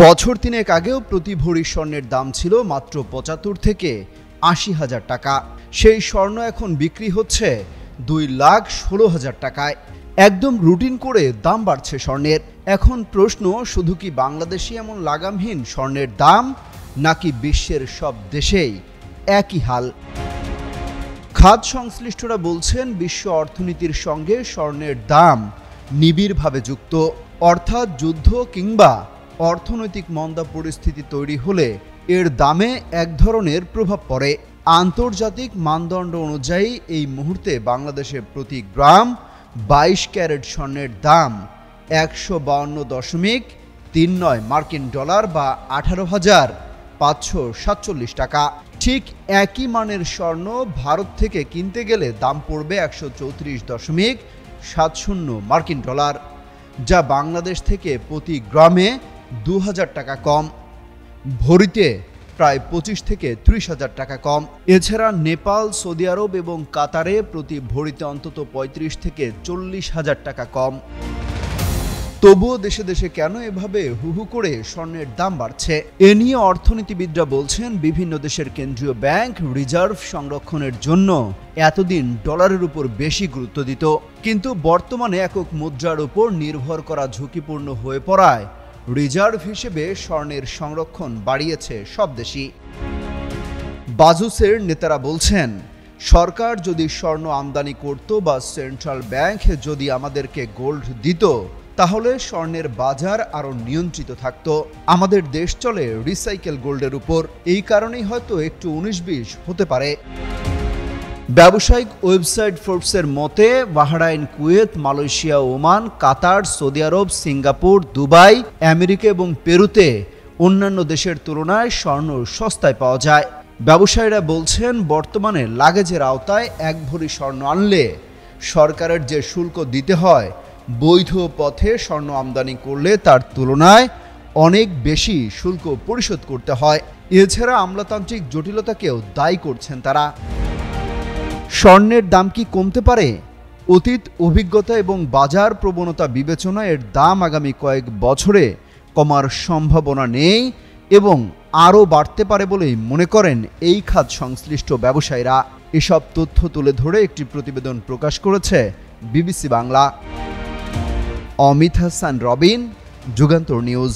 বছর তিনেক আগেও প্রতি ভরি স্বর্ণের দাম ছিল মাত্র ৭৫ থেকে ৮০,০০০ টাকা। সেই স্বর্ণ এখন বিক্রি হচ্ছে ২,১৬,০০০ টাকায়। একদম রুটিন করে দাম বাড়ছে স্বর্ণের। এখন প্রশ্ন, শুধু কি বাংলাদেশে এমন লাগামহীন স্বর্ণের দাম, নাকি বিশ্বের সব দেশেই একই হাল? খাত সংশ্লিষ্টরা বলছেন, বিশ্ব অর্থনীতির সঙ্গে স্বর্ণের দাম নিবিড়ভাবে যুক্ত। অর্থাৎ যুদ্ধ কিংবা অর্থনৈতিক মন্দা পরিস্থিতি তৈরি হলে এর দামে এক ধরনের প্রভাব পড়ে। আন্তর্জাতিক মানদণ্ড অনুযায়ী এই মুহূর্তে বাংলাদেশে প্রতি গ্রাম ২২ ক্যারেট স্বর্ণের দাম ১৫২.৩৯ মার্কিন ডলার বা ১৮,৫৪৭ টাকা। ঠিক একই মানের স্বর্ণ ভারত থেকে কিনতে গেলে দাম পড়বে ১৩৪.৭০ মার্কিন ডলার, যা বাংলাদেশ থেকে প্রতি গ্রামে ২,০০০ টাকা কম, ভরিতে প্রায় ২৫ থেকে ৩০,০০০ টাকা কম। এছাড়া নেপাল, সৌদি আরব এবং কাতারে প্রতি ভরিতে অন্তত ৩৫ থেকে ৪০,০০০ টাকা কম। তবুও দেশে দেশে কেন এভাবে হুহু করে স্বর্ণের দাম বাড়ছে? এ নিয়ে অর্থনীতিবিদরা বলছেন, বিভিন্ন দেশের কেন্দ্রীয় ব্যাংক রিজার্ভ সংরক্ষণের জন্য এতদিন ডলারের উপর বেশি গুরুত্ব দিত, কিন্তু বর্তমানে একক মুদ্রার উপর নির্ভর করা ঝুঁকিপূর্ণ হয়ে পড়ায় রিজার্ভ হিসেবে স্বর্ণের সংরক্ষণ বাড়িয়েছে সব দেশই। বাজুসের নেতারা বলছেন, সরকার যদি স্বর্ণ আমদানি করত বা সেন্ট্রাল ব্যাংক যদি আমাদেরকে গোল্ড দিত, তাহলে স্বর্ণের বাজার আরও নিয়ন্ত্রিত থাকত। আমাদের দেশ চলে রিসাইকেল গোল্ডের উপর, এই কারণেই হয়তো একটু ১৯-২০ হতে পারে। ব্যবসায়িক ওয়েবসাইট ফোর্বসের মতে, বাহরাইন, কুয়েত, মালয়েশিয়া, ওমান, কাতার, সৌদি আরব, সিঙ্গাপুর, দুবাই, আমেরিকা এবং পেরুতে অন্যান্য দেশের তুলনায় স্বর্ণ সস্তায় পাওয়া যায়। ব্যবসায়ীরা বলছেন, বর্তমানে লাগেজের আওতায় এক ভরি স্বর্ণ আনলে সরকারের যে শুল্ক দিতে হয়, বৈধ পথে স্বর্ণ আমদানি করলে তার তুলনায় অনেক বেশি শুল্ক পরিশোধ করতে হয়। এছাড়া আমলাতান্ত্রিক জটিলতাকেও দায়ী করছেন তারা। স্বর্ণের দাম কি কমতে পারে? অতীত অভিজ্ঞতা এবং বাজার প্রবণতা বিবেচনায় এর দাম আগামী কয়েক বছরে কমার সম্ভাবনা নেই এবং আরও বাড়তে পারে বলেই মনে করেন এই খাত সংশ্লিষ্ট ব্যবসায়ীরা। এসব তথ্য তুলে ধরে একটি প্রতিবেদন প্রকাশ করেছে বিবিসি বাংলা। অমিত হাসান রবিন, যুগান্তর নিউজ।